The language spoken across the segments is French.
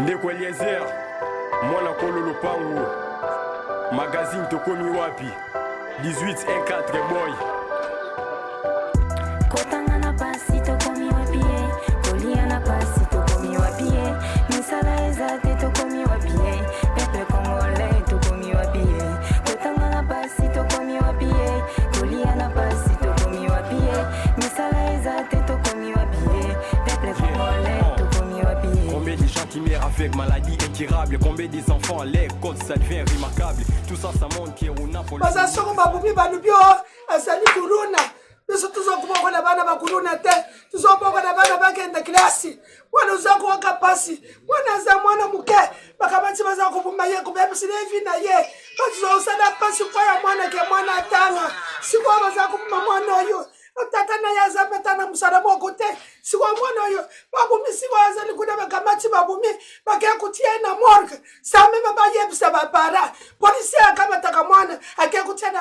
Ndeko Eliezer, mwana Kololo Pango, magazine Tokomi Wapi, 1814 boy. Kotangana pasi Tokomi Wapi, Koliana pasi Tokomi Wapi, Misala ezate Tokomi Wapi, Pepe Congolais Tokomi Wapi, Kotangana pasi Tokomi Wapi, Koliana pasi Tokomi Wapi, Misala ezate Tokomi Wapi, Pepe Congolais Tokomi Wapi. Combien de gens qui meurent avec maladie incurable, combien des enfants les côtes ça devient remarquable. Tout ça ça montre qu'il y a un pour Baza soko babubi banubio asali kuruna. Biso tuzokuboko na bana bakuluna te. Tuzoboko na bana bagenda klasi. Wana uzako wakapasi. Wana za mwana muke. Bakabanchi baza kubumba ye kubebisi levi na ye. Bazo usana pasi kwa ya mwana ke mwana tanga. Siko baza kubumba mwana oyo. Tata na yaza betana musarabo kote. Siko mwana oyo. Babumi siko azali kuna bakamachi babumi. Bakia kutia na morgue. Same baba yebisa babara. Polisi akamataka mwana akekutia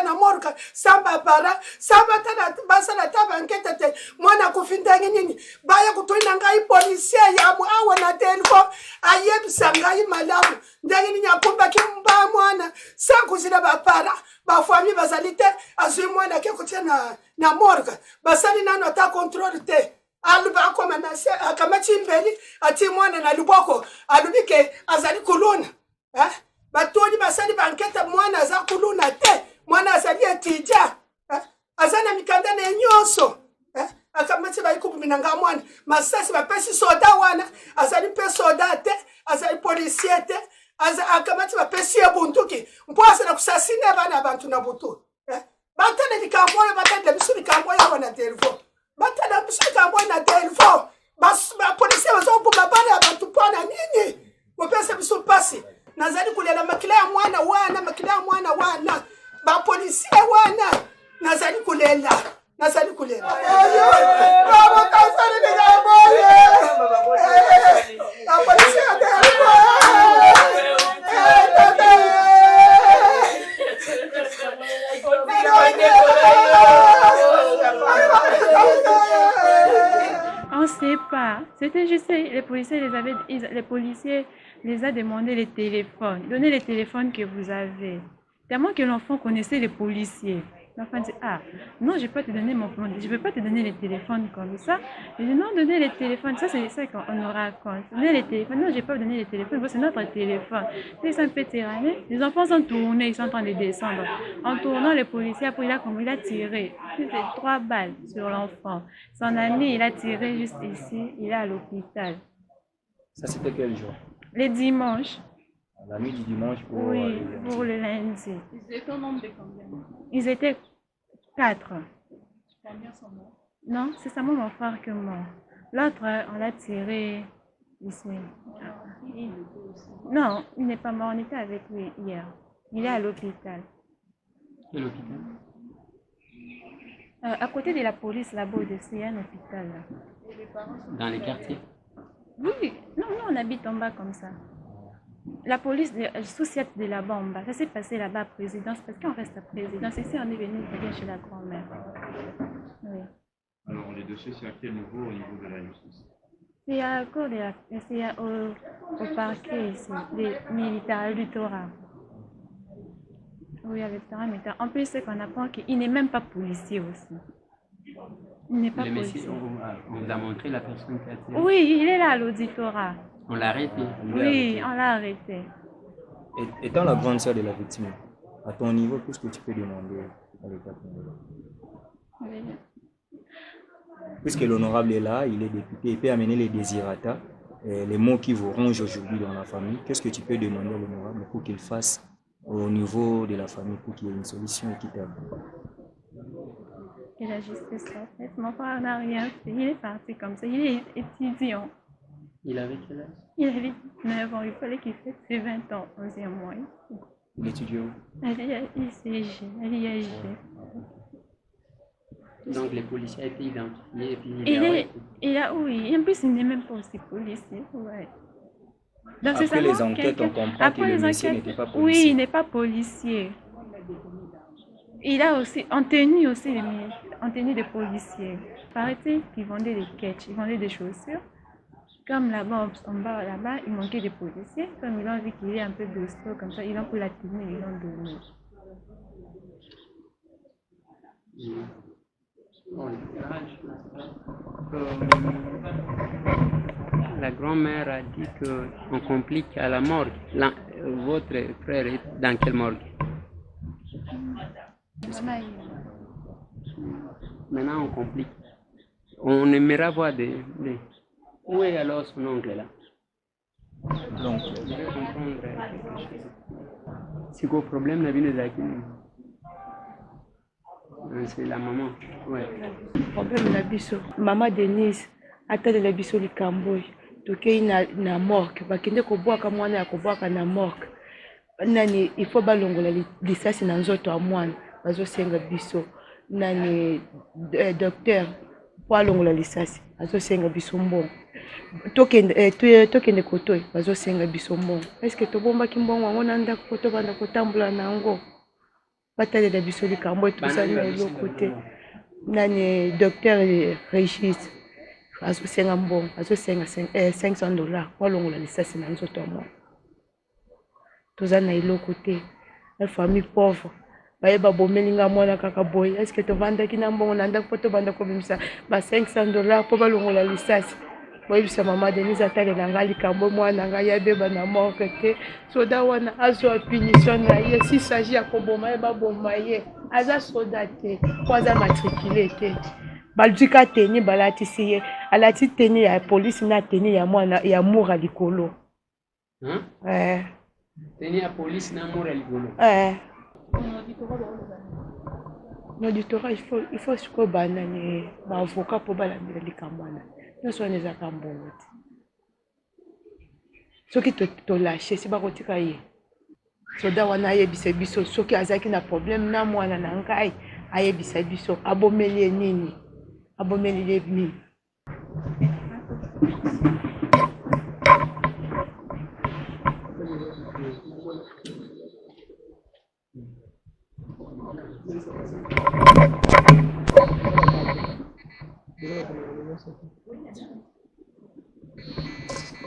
na morgue. Samba para. Samba tana basa na taba nkete mwana kufinda nini. Baya kutoina ngai polisi ya mu awa na telefo. Ayebisa ngai malamu. Ndenge nyakumba kimba mwana. Sankuzina babara. Bafami bazalite azui mwana akekutia na morgue. Basali nano ata control te. Aluba akoma na akamachi mbeli ati mwana na luboko alubike azali kuluna batoni basali banketa mwana aza kuluna te mwana azali etija azana mikanda na nyonso akamachi baikubumina nga mwana masasi bapesi soda wana azali pe soda te azali policier te akamachi bapesi bunduki mpoasa na kusasine bana abantu na butu batana likamboyo batana bisu likamboyo wana telefone batana bisika mwana telefo ba polisi bazobuma bana abantu pana nini mopesa biso pasi nazali kulela makila ya mwana wana ba polisi wana nazali kulela baba kasali nega moye ba polisi On ne sait pas. C'était juste les policiers les a demandé les téléphones. Donnez les téléphones que vous avez. Tellement que l'enfant connaissait les policiers. L'enfant dit non, je peux te donner je peux pas te donner les téléphones comme ça. Je dis non, donnez les téléphones. Ça c'est ça qu'on nous raconte. Donnez les téléphones. Non, je peux pas donner les téléphones. C'est notre téléphone. Ils sont un peu tyrannés. Les enfants sont tournés, ils sont en train de descendre. En tournant, les policiers, après il a tiré. C'était 3 balles sur l'enfant. Son ami, il a tiré juste ici. Il est à l'hôpital. Ça c'était quel jour? Les dimanches. La nuit du dimanche pour... Oui, pour le lundi. Ils étaient au nombre de combien? Ils étaient 4. Combien sont morts? Non, c'est seulement mon frère qui est mort. L'autre, on l'a tiré ici. Non, il n'est pas mort, on était avec lui hier. Il est à l'hôpital. Quel hôpital? À côté de la police, là-bas, il y a un hôpital. Là. Dans les quartiers? Oui, non, on habite en bas comme ça. La police sous-siège de là-bas en bas. Ça s'est passé là-bas à présidence parce qu'on reste à présidence. Ici, on est venu chez la grand-mère. Oui. Alors, les dossiers, c'est à quel niveau au niveau de la justice? C'est à cause au parquet ici, des militaires, à l'Utora. Oui, avec le militaire. En plus, c'est qu'on apprend qu'il n'est même pas policier aussi. Il n'est pas policier. On vous a montré la personne qui a tiré? Oui, il est là à l'auditorat. On l'a arrêté? Oui, on l'a arrêté. Étant la grande sœur de la victime, à ton niveau, qu'est-ce que tu peux demander à l'État congolais? Oui. Puisque l'honorable est là, il est député, il peut amener les désirata, les mots qui vous rongent aujourd'hui dans la famille. Qu'est-ce que tu peux demander à l'honorable pour qu'il fasse au niveau de la famille pour qu'il y ait une solution équitable? Et la justice l'a faite. Mon frère n'a rien fait. Il est parti comme ça. Il est étudiant. Il avait quel âge? Il avait 9 ans. Il fallait qu'il fasse ses 20 ans, 11e mois. Il étudie où? À l'ICG, à l'IAG. Donc les policiers ont été identifiés et puis oui, en plus il n'est même pas aussi policier. Ouais. Donc, après les enquêtes, on comprend que le monsieur n'était pas policier. Oui, il n'est pas policier. Il a aussi, en tenue de policier. Paraît-il qu'il vendait des catchs, il vendait des chaussures. Comme là-bas, en bas, là-bas, il manquait des policiers. Comme ils ont vu qu'il est un peu d'hosto, comme ça, ils ont pris la tenue, ils l'ont donné. La grand-mère a dit qu'on complique à la morgue. Votre frère est dans quelle morgue? Maintenant, on complique. On aimerait voir des... Où est alors son oncle là? L'oncle. Je vais comprendre quelque chose. C'est quoi le problème? C'est la maman. Ouais. Problème na biso. Maman Denise, atalela biso likamboi. Tokei na morgue. Bakende kobwaka mwana ya kobwaka na morgue. Nani il faut balongola lisasi na nzoto ya mwana. Bazosenga biso. Nani docteur po alongola lisasi. Bazosenga biso mbongo. Tokende kotoi. Bazosenga biso mbongo. Est-ce que tobombaki mbongo yango na ndako po tobanda kotambola na yango? Bataille de bisoli kambo et tout ça mais l'autre côté nani docteur Régis aso senga mbongo aso senga $500 kwa longola lisasi na nzoto mo tozana l'autre côté la famille pauvre baye babomelinga mwana kaka boy est-ce que to vanda ki na mbongo na ndako poto banda ko bimisa ba $500 po balongola lisasi boy bisa mama Denise atale na ngali kambo mwana nga ya beba na morgue te soda wana azo punition na ye si s'agit ya koboma ye baboma ye aza soda te po aza matriculé te balduka teni balatisi ye alati teni ya police na teni ya mwana ya mura likolo Teni ya police na mura likolo l'auditoire il faut ce que banane ba avocat po balandela likamwana nyonso wana ezaka mbongo te soki tolashe si bakotika ye soda wana ayebisa biso soki azalaki na problème na mwana na ngai ayebisa biso abomeli ye nini abomeli ye nini.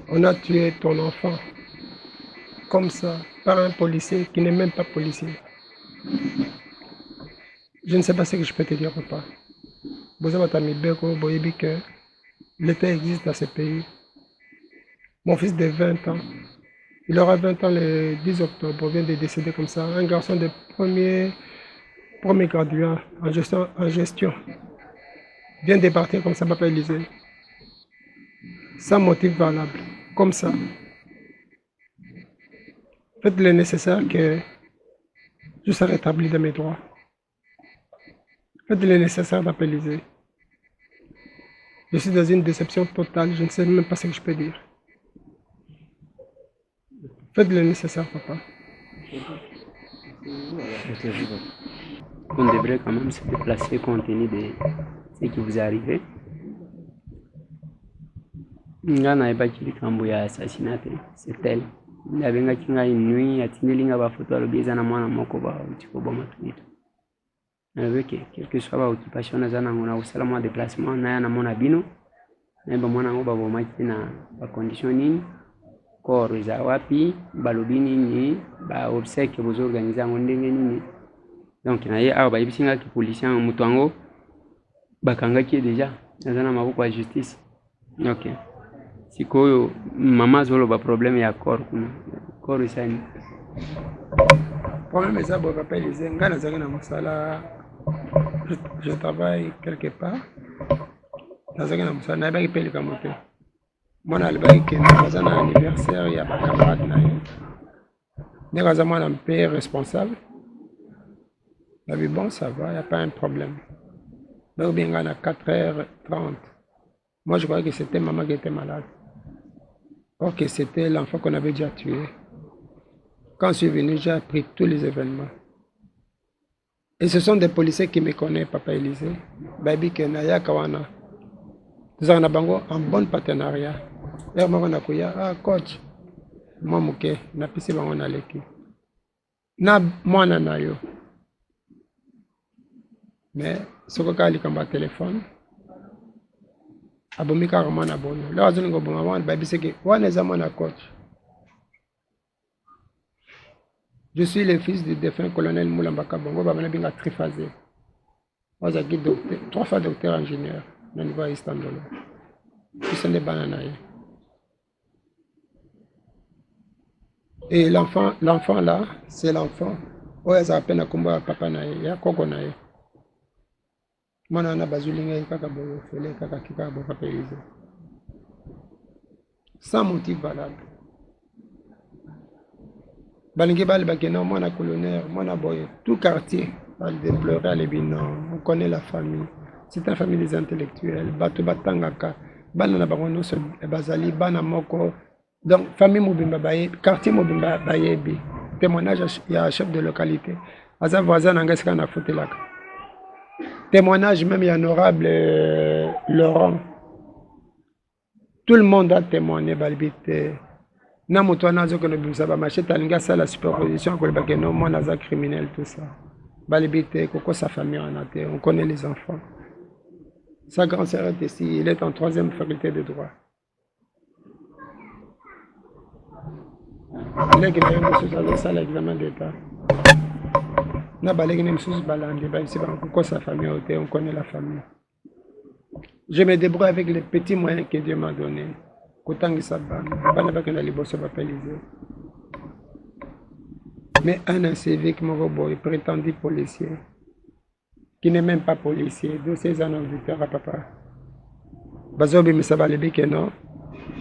On a tué ton enfant comme ça par un policier qui n'est même pas policier. Je ne sais pas ce que je peux te dire, papa. L'État existe dans ce pays. Mon fils de 20 ans, il aura 20 ans le 10 octobre, vient de décéder comme ça. Un garçon de premier graduat en gestion vient de partir comme ça, papa Élysée. Sans motif valable, comme ça. Faites le nécessaire que je sois rétabli de mes droits. Faites le nécessaire d'appeler. Je suis dans une déception totale, je ne sais même pas ce que je peux dire. Faites le nécessaire, papa. On devrait quand même se déplacer compte tenu de ce qui vous est arrivé. Nga naibaki likambo ya assassinat c'est elle ndabengaki ngai nui atindelinga bafoto alobi eza na mwana moko bauti koboma tuitu nalobeke quelque soit baoccupation naza nango na kosala mwa déplacement naya namona bino nayeba mwana yango babomaki na bacondition nini corps eza wapi balobi nini baobsèque bozoorganize yango ndenge nini donc naye awa bayebisingaki policier moto yango bakangaki déjà naza na maboko ya justice. Ok. Sikoyo mama zoloba problème ya corps kuna corps isani problème ça bon papa Élysée nga nazaki na mosala je travaille quelque part nazaki na mosala nayebaki mpe likambo te mwana alobaki kende aza na anniversaire ya bacamarade na ye ndenge aza mwana mpe responsable nabi bon ça va y a pas un problème baobenga na 4h30. Moi je croyais que c'était maman qui était malade. Ok, c'était l'enfant qu'on avait déjà tué. Quand je suis venu, j'ai appris tous les événements. Et ce sont des policiers qui me connaissent, papa Élysée. Baby Kenaya Kawana. Nous avons un bon partenariat. Et on a dit, ah coach, moi mouké, na pisi bango na leki. Na moi na yo. Mais ce qu'on a dit comme téléphone. abomi kaka mwana bono leo azolinga oboma mwana bayebiseke wana eza mwana coach. Je suis le fils du défunt colonel Moulamba Kabongo babana binga triphasé. Ozaki docteur 3 fois docteur ingénieur na niveau à Istanbul. Ce n'est pas nanaye. Et l'enfant là, c'est l'enfant. Oyo aza peine à combat papa naye ya koko naye. Mwana na bazulinga kaka boyo fele kaka kika bo papeliser. Sans motif valable. Balingi bali bakena mwana colonel, mwana boyo, tout quartier bali déplorer à l'ébino. On connaît la famille. C'est une famille des intellectuels. Bato batangaka, bana na bango nyonso bazali bana moko. Donc famille mobimba baye, quartier mobimba bayebi. Témoignage ya chef de localité. Aza voisin nanga sika na fotelaka. Témoignage même il y a honorable Laurent. Tout le monde a témoigné balbité. Na moto na zo kono bimsa ba machete alinga ça la superposition ko ba keno mona za criminel tout ça. Balbité koko sa famille en a on connaît les enfants. Sa grande sœur est ici, il est en 3e faculté de droit. Il est dans ça l'examen d'état. Na balegi nem sous balandi ba ici ba koko sa famille on connaît la famille. Je me débrouille avec les petits moyens que Dieu m'a donnés. Mais un civique, mon boy, prétendu policier, qui n'est même pas policier, de 16 ans auditeur à papa. Bazobi Missabalebi que non,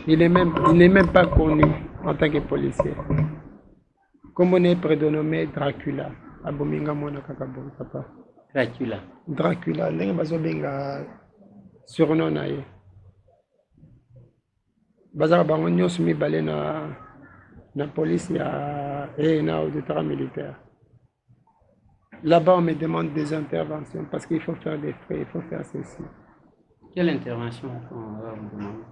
il n'est même pas connu en tant que policier. Comme on est prédénommé Dracula, à Bominga Mona Kakabo, papa. Dracula, l'un Bazobinga surnom naïe. Bazar bango nyonso mibale na police et na auditeur militaire. Là-bas, on me demande des interventions parce qu'il faut faire des frais, il faut faire ceci. Quelle intervention on va vous demander?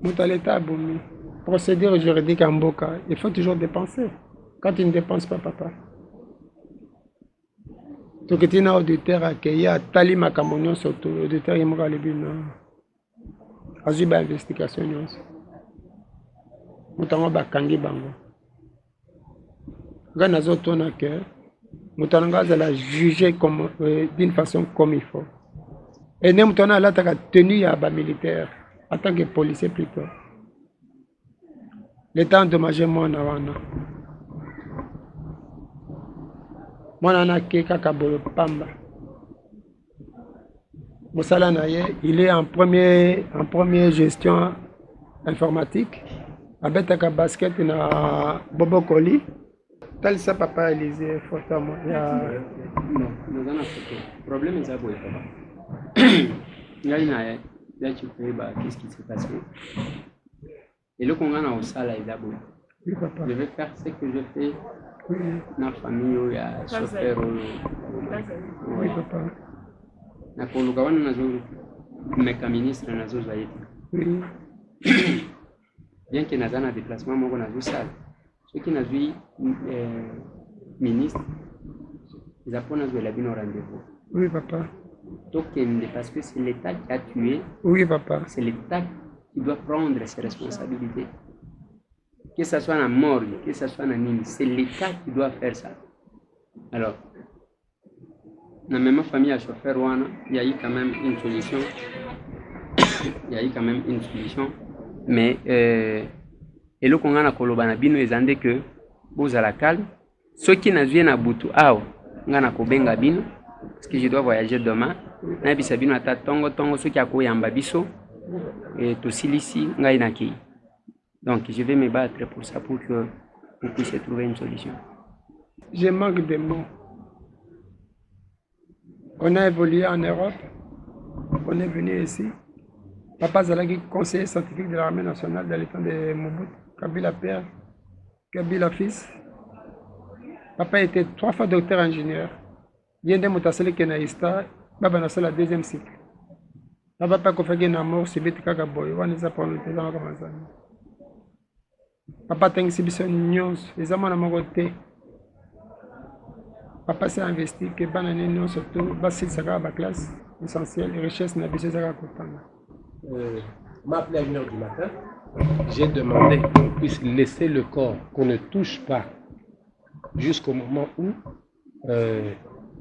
Moutaleta Aboumi. Procédure juridique en Boka, il faut toujours dépenser. Quand tu ne dépenses pas, papa. Tout que tu as auditeur accueilli à Tali Makamonyon surtout, auditeur Yemra Libino. Azuba investigation nyonso. Mutango bakangi bango. Nga nazotona que mutango azala juger comme d'une façon comme il faut. Et ne mutana la taka tenue à bas militaire en tant que policier plutôt. L'état endommagé mon wana. Mwana na keka kabolo pamba. Moussala Naye, il est en première gestion informatique. Avec un basket na Bobo Koli. Tel ça papa Élisée, photo moi. Non, nous avons un problème est aboué papa. Il y a là tu peux qu'est-ce qui s'est passé. Et le qu'on a au salle est aboué. Oui papa. Je vais faire ce que je fais. Oui. Na famille il y a chauffeur. Oui papa. Na koluka wana nazo meka ministre nazo zaidi. Oui. Bien que nazana déplacement moko nazo sala. Ce qui nazo ministre ils apprennent à la bino rendez-vous. Oui papa. Donc parce que c'est l'État qui a tué. Oui papa. C'est l'État qui doit prendre ses responsabilités. Que ça soit la mort, que ça soit la mine, c'est l'État qui doit faire ça. Alors dans la même famille à chauffeur Wana, il y a eu quand même une solution. Mais et le qu'on a na kolobana bino ezande que vous à la calme. Ceux qui n'a viennent à Boutou, ngana kobenga bino parce que je dois voyager demain. Na bisa bino ata tongo ceux qui a koyamba biso et to silisi ngai naki. Donc je vais me battre pour ça pour que vous puissiez trouver une solution. Je manque de mots. On a évolué en Europe, on est venu ici. Papa Zalagi, conseiller scientifique de l'armée nationale dans le temps de Mobutu, Kabila père, Kabila fils. Papa était 3 fois docteur ingénieur. Il y a des moutasseli qui naïsta, Baba n'a la 2e cycle. Papa pas qu'on fait une mort, c'est bête kakaboy, on les a pas noté dans la commençant. Papa t'a exhibition news, les amants à mon côté. Papa s'est investi que banane non surtout basil saka ba classe essentielle richesse na biso saka kotanga m'a appelé à 1h du matin. J'ai demandé qu'on puisse laisser le corps, qu'on ne touche pas jusqu'au moment où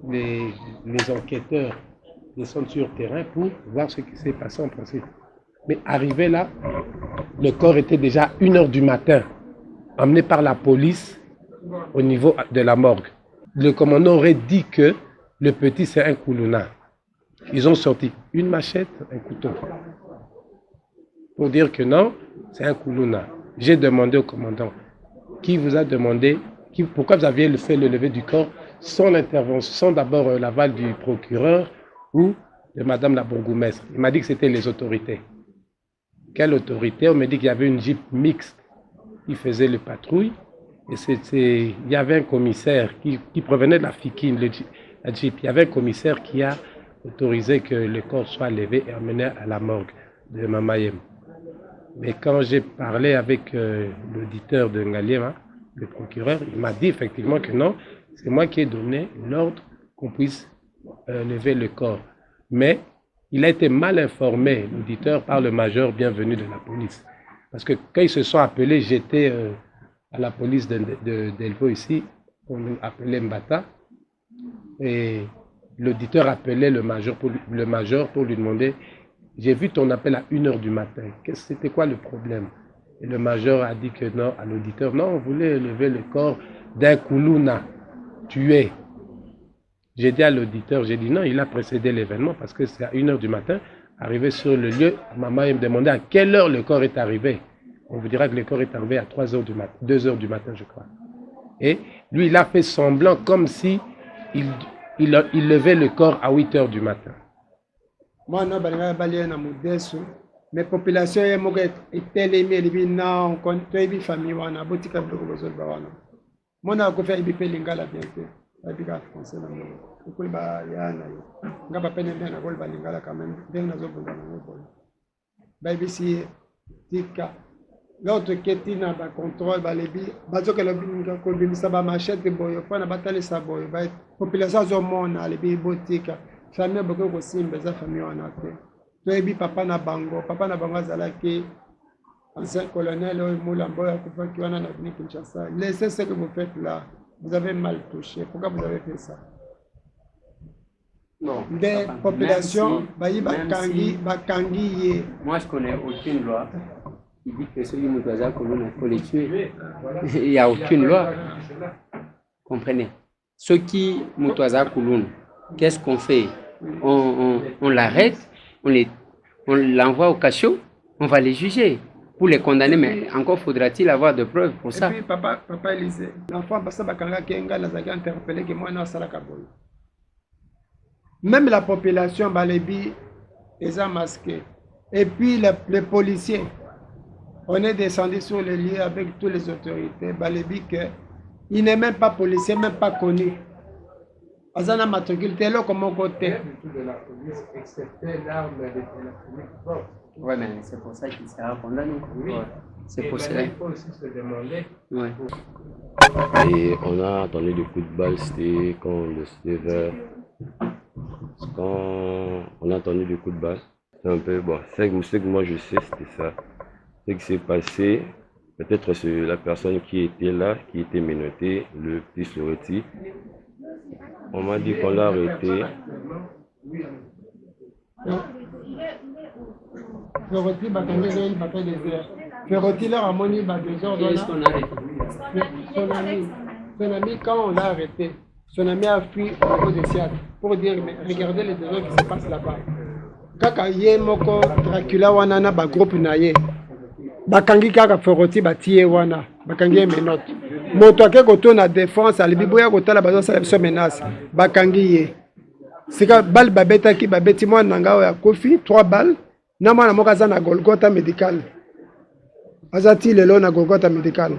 les enquêteurs descendent sur le terrain pour voir ce qui s'est passé en principe. Mais arrivé là, le corps était déjà 1h du matin, emmené par la police au niveau de la morgue. Le commandant aurait dit que le petit c'est un Koulouna. Ils ont sorti une machette, un couteau. Pour dire que non, c'est un Koulouna. J'ai demandé au commandant, qui vous a demandé, pourquoi vous aviez fait le lever du corps sans l'intervention, sans d'abord l'aval du procureur ou de madame la bourgmestre. Il m'a dit que c'était les autorités. Quelle autorité? On m'a dit qu'il y avait une jeep mixte qui faisait le patrouille. Et il y avait un commissaire qui provenait de la FIKIN, la jeep. Il y avait un commissaire qui a autorisé que le corps soit levé et emmené à la morgue de Mamayem. Mais quand j'ai parlé avec l'auditeur de Ngaliema, le procureur, il m'a dit effectivement que non, c'est moi qui ai donné l'ordre qu'on puisse lever le corps. Mais il a été mal informé, l'auditeur, par le major bienvenu de la police. Parce que quand ils se sont appelés, j'étais à la police d'Elvo ici, on appelait Mbata, et l'auditeur appelait le major pour lui demander, j'ai vu ton appel à 1h du matin, c'était quoi le problème? Et le major a dit que non, à l'auditeur, non, on voulait lever le corps d'un Koulouna tué. J'ai dit à l'auditeur, j'ai dit non, il a précédé l'événement parce que c'est à 1h du matin, arrivé sur le lieu, maman me demandait à quelle heure le corps est arrivé. On vous dira que le corps est arrivé à 3h du matin, 2h du matin, je crois. Et lui, il a fait semblant comme si il levait le corps à 8h du matin. Moi, je suis mais population est télémée, elle vit non, quand tu es famille, on a boutique à Blogozo. Moi, je vais faire des lingala bientôt. Je vais faire français. Je vais faire des lingala quand même. Je vais faire tika. L'autre qui est dans le contrôle, bazo que le bimisa ba machette boyo, fana batale sa boyo. Population zo mona le bi botika. Famille beaucoup aussi mbeza famille on a fait. Toyebi papa na bango azalaki ancien colonel Moulambo Yakufa qui en a venu Kinshasa. Laissez ce que vous faites là. Vous avez mal touché. Pourquoi vous avez fait ça? Non. Des populations, bakangi. Moi, je connais aucune loi qui dit que celui Moutaza Koulouna, il faut les tuer. Il n'y a aucune loi. Comprenez? Ceux qui Moutaza Koulouna, qu'est-ce qu'on fait? On l'arrête, on l'envoie au cachot, on va les juger pour les condamner, mais encore faudra-t-il avoir de preuves pour ça. Et puis papa Élisée, l'enfant parce que Kenga l'a interpellé que moi non Salakaboy. Même la population Balebi est masquée. Et puis les policiers, on est descendu sur les lieux avec toutes les autorités. Balebi que il n'est même pas policier, même pas connu. Azana matricule tel comme mon côté. De la police, excepté l'arme de la police forte. Ouais, mais c'est pour ça qu'il sera condamné. Oui. C'est pour ça. Il faut aussi se demander. Ouais. Et on a entendu des coups de balle, c'était quand le vers. Quand on a entendu des coups de balle, c'est un peu bon. Ce que moi je sais, c'était ça. Ce qui s'est passé, peut-être c'est la personne qui était là, qui était menottée, le petit Floreti. On m'a dit qu'on l'a arrêté. Son ami, quand on l'a arrêté, son ami a fui au niveau des Siates pour dire mais regardez les dégâts qui se passent là-bas. Kaka ye moko Dracula wana na ba groupe na ye. Bakangi kaka Feroti batie wana, bakangi menotte. Moto ake koto na défense alibi boya kotala bazo sala biso menace. Bakangi ye. Sika bal babeta ki babeti mwana nanga ya kofi 3 balles. Na mwana moko aza na Golgotha médical. Azati lelo na Golgotha médical.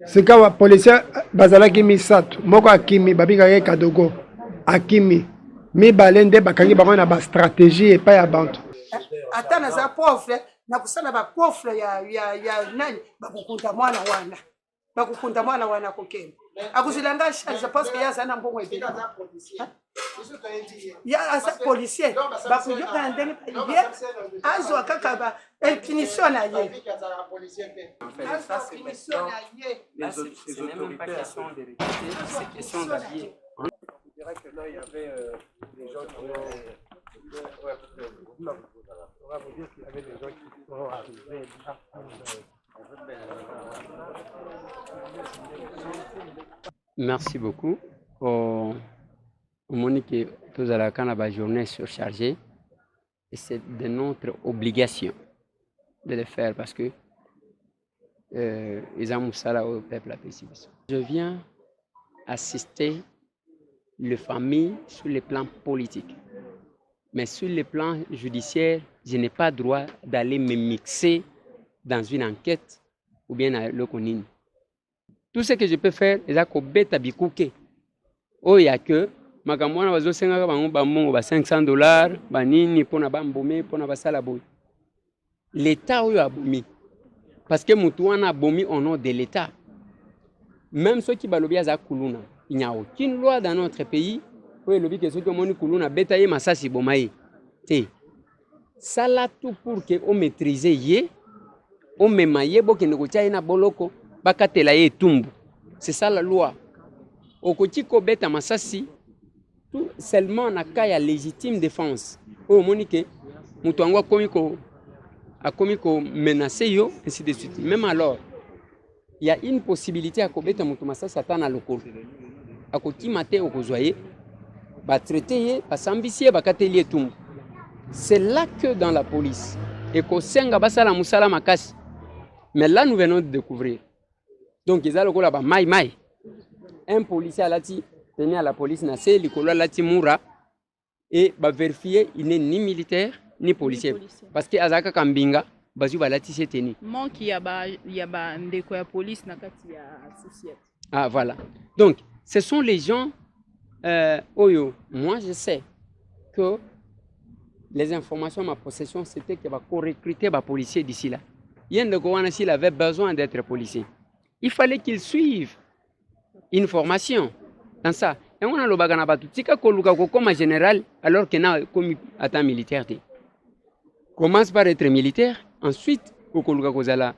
Sika wa policier bazalaki misato moko akimi babika kadogo akimi mi balende bakangi bango na ba stratégie et pas ya bantu atana za pauvre na kusana ba coffre ya nani bakukunta mwana wana bakukunda mwana wana kokemba akuzilanga charge parce que yaza na mbongo ebe ya asa policier bakuyoka ndenge paliye azo kaka ba punition na ye c'est même pas question de recruter, c'est question d'habiller. On dirait que là, il y avait des gens qui on va vous dire qu'il y avait des gens qui sont arrivés là. Merci beaucoup. Monique, tous à la canne journée surchargée. Et c'est de notre obligation de le faire parce que ils ont ça au peuple à Pessis. Je viens assister les familles sur le plan politique. Mais sur le plan judiciaire, je n'ai pas droit d'aller me mixer dans une enquête ou bien à l'Okonine. Tout ce que je peux faire, c'est que beta bikuke. Oh, il y a que makamwana bazo senga bango bamongo ba $500 banini pona bambome pona basala boy. L'État oyo abomi. Parce que mutu wana abomi au nom de l'État. Même ceux qui balobi za kuluna, il n'y a aucune loi dans notre pays. Oui, le but que ceux qui ont kuluna beta ye masasi bomaye. Ça là tout pour que on maîtrise ye, on memaye bo ke negotia na boloko. C'est ça la loi. Au kotiko beta masasi, tout seulement na kaya légitime défense. Au monique, mutuangwa komiko menacé yo, ainsi de suite. Même alors, il y a une possibilité à kobeta mutu masasi atana lokolo. A koti mate au kozoye, ba traiter, ba s'ambitier, ba katelier tumbu. C'est là que dans la police, et ko senga basala musala makasi. Mais là nous venons de découvrir. Donc, ils ont là maï. Un policier à lati, tenu à la police nassé, l'icolo lati moura, et va vérifier, il n'est ni militaire, ni policier. Parce que Azaka Kambinga, bazu va lati c'est tenu. Manque il y a ndeko ya police na kati ya société. Ah voilà. Donc, ce sont les gens oyo. Moi, je sais que les informations à ma possession, c'était qu'il va recruter des policiers d'ici là. S'il avait besoin d'être policier. Il fallait qu'ils suivent une formation dans ça. Et on a le baganabatou. Si on comme général, alors qu'il a comme atteint militaire. Commence par être militaire, ensuite, on a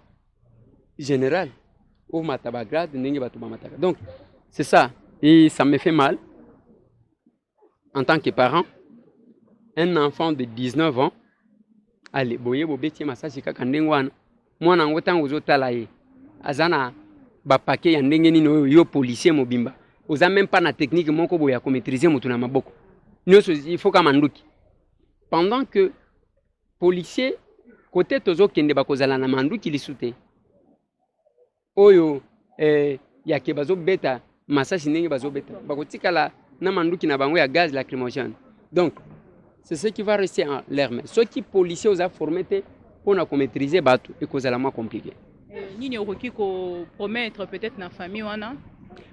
général. Donc, c'est ça. Et ça me fait mal. En tant que parent, un enfant de 19 ans, allez, boye bobeti masasi kakandengwana. Moi, en autant aux autres azana ba paquet ya ndenge nino yo policier mobimba oza même pas na technique moko boya ko maîtriser mutu na maboko nyoso il faut kama nduki pendant que policier côté tozo kende bakozala na manduki lisute oyo ya ke bazo beta masasi ndenge bazo beta bakotikala na manduki na bango ya gaz lacrymogène. Donc c'est ce qui va rester en l'air. Mais ceux qui policiers aux a formés pour na maîtriser batu et kozala moins compliqué. Nini okoki ko promettre peut-être na famille wana.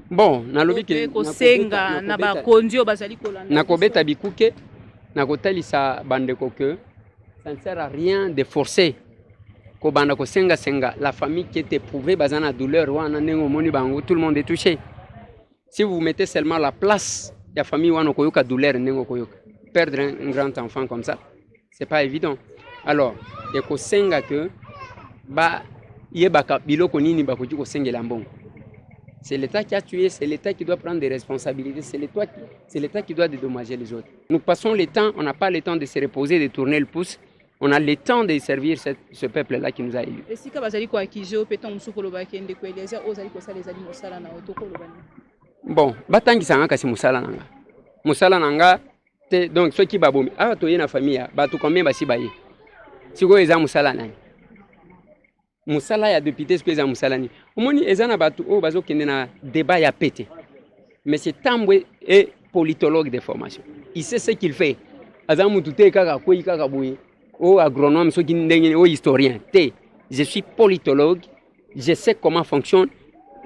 Bon, na lobi ke ko senga na ba kondio bazali kolanda. Na kobeta bikuke na kotalisa bandeko que ça ne sert à rien de forcer ko banda ko senga la famille qui est éprouvée bazana douleur wana nengo moni bango tout le monde est touché. Si vous mettez seulement la place de la famille wana koyoka douleur nengo koyoka perdre un grand enfant comme ça, c'est pas évident. Alors, il ko senga que ba c'est l'État qui a tué, c'est l'État qui doit prendre des responsabilités, c'est l'État qui doit dédommager les autres. Nous passons le temps, on n'a pas le temps de se reposer, de tourner le pouce, on a le temps de servir ce peuple-là qui nous a élus. Bon, batangi sanga kasi musala nanga. Musala nanga, donc ceux qui babomi, ah toye na famille, batu combien basi baye. Siko eza musala nani. Musala ya député ce que za musala ni. Omoni ezana batu o bazo kende na débat ya pété. Mais c'est Tambwe est politologue de formation. Il sait ce qu'il fait. Azamu tuté kaka koyi kaka boye. O agronome so ki ndenge o historien. Je suis politologue, je sais comment fonctionnent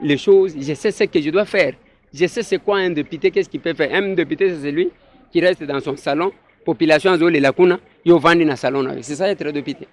les choses, je sais ce que je dois faire. Je sais c'est quoi un député, qu'est-ce qu'il peut faire. Un député c'est celui qui reste dans son salon, population azole la kuna, yo vandi na salon. C'est ça être député.